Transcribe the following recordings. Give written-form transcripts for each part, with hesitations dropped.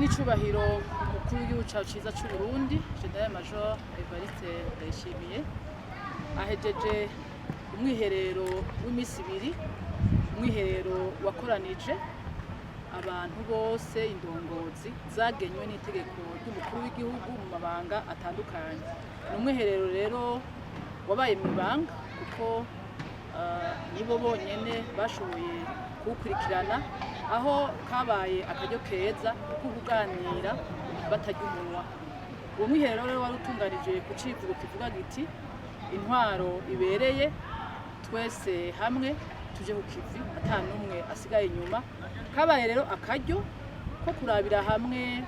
Nyenicubahiro umukuru w'igihugu cacu ciza c'u Burundi General Major Evariste Ndayishimiye ahejeje umwiherero w'imisi ibiri, umwiherero wakoranije abantu bose indongozi zagenywe n'itegeko ry'Umukuru w'igihugu mu mabanga atandukanye. Umwiherero rero wabaye mw'ibanga kuko nibo bonyene bashoboye kuwukurikirana, aho kabaye akaryo keza ko kuganira batarya umunwa. Uwo mwiherero rero wari utunganije ku civugo kivuga giti intwaro ibereye, twese hamwe tuje ku kivi ata numwe asigaye inyuma. Kabaye rero akaryo ko kurabira hamwe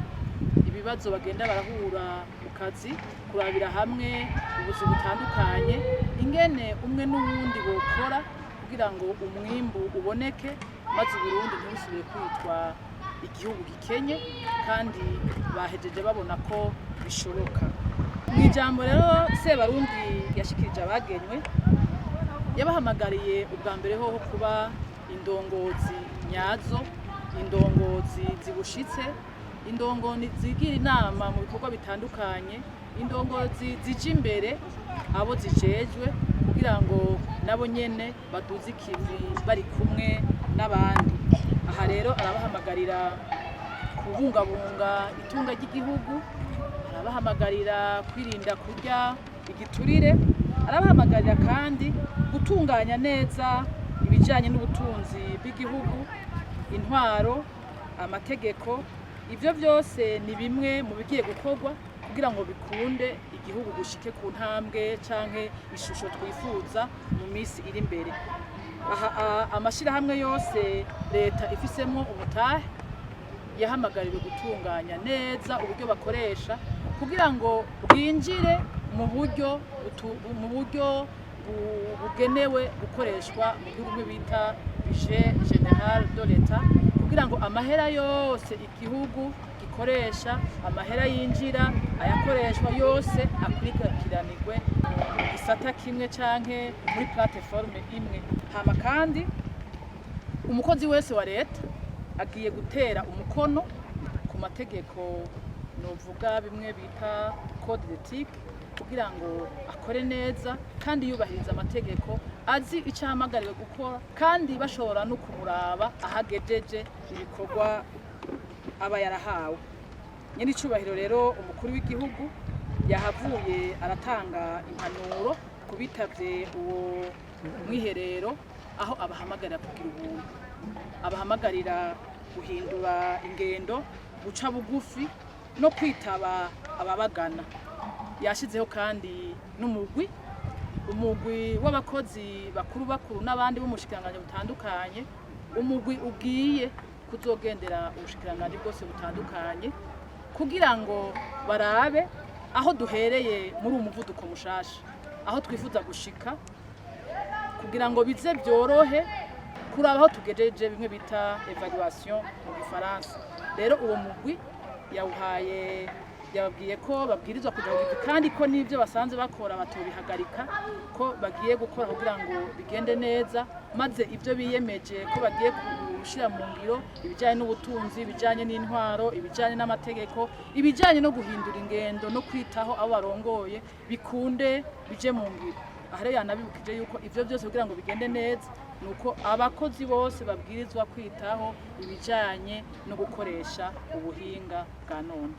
ibibazo bagenda barahura mu kazi, kurabira hamwe ubuzi butandukanye, ingene umwe n'uwundi bokora kugira ngo umwimbu uboneke maze Burundi ntibusubire kwitwa igihugu gikenye, kandi bahejeje babona ko bishoboka. Mw'ijambo rero Sebarundi yashikirije abagenywe, yabahamagariye ubwa mbere ho kuba indongozi nyazo, indongozi zibushitse, indongozi zigira inama mu bikorwa bitandukanye, indongozi zija imbere abo zijejwe kugira ngo nabo nyene baduze ikivi bari kumwe n'abandi. Aha rero arabahamagarira kubungabunga itunga ry'igihugu, arabahamagarira kwirinda kurya igiturire, arabahamagarira kandi gutunganya neza ibijanye n'ubutunzi bw'igihugu, intwaro, amategeko. Ivyo vyose ni bimwe mu bigiye gukorwa kugira ngo bikunde igihugu gushike ku ntambwe canke ishusho twifuza mu misi iri imbere. Aha amashirahamwe yose Reta ifisemwo umutahe yahamagariwe gutunganya neza uburyo bakoresha kugira ngo bwinjire mu buryo bugenewe gukoreshwa mu gihugu bita budget general de Reta, kugira ngo amahera yose igihugu gikoresha, amahera yinjira ayakoreshwa yose akurikiraniwe mu gisata kimwe canke muri plateforme imwe. Hama kandi umukozi wese wa Reta agiye gutera umukono ku mategeko, novuga bimwe bita code d'éthique, kugira ngo akore neza kandi yubahiriza amategeko, azi ico ahamagariwe gukora, kandi bashobora no kumuraba ahagejeje ibikorwa aba yarahawe. Nyenicubahiro rero umukuru w'igihugu yahavuye aratanga impanuro kubitavye uwo mwiherero, aho abahamagarira kugira ubuntu, abahamagarira guhindura ingendo, guca bugufi no kwitaba ababagana. Yashizeho kandi n'umugwi w'abakozi bakuru n'abandi b'umushikiranganji butandukanye, umugwi ugiye kuzogendera ubushikiranganji bwose butandukanye kugira ngo barabe aho duhereye muri umuvuduko mushasha, aho twifuza gushika, kugira ngo bize byorohe kuraba aho tugejeje bimwe bita evaluation mu Gifaransa. Rero uwo mugwi yababwiye ko babwirizwa kugira kandi ko n'ivyo basanze bakora batobihagarika, ko bagiye gukora kugira ngo bigende neza, maze ivyo biyemeje ko bagiye gushira mu ngiro, ibijanye n'ubutunzi, ibijanye n'intwaro, ibijanye n'amategeko, ibijanye no guhindura ingendo no kwitaho abo barongoye bikunde bije mu ngiro. Aha rero yanabibukije yuko ivyo byose kugira ngo bigende neza nuko abakozi bose babwirizwa kwitaho ibijanye no gukoresha ubuhinga bwa none.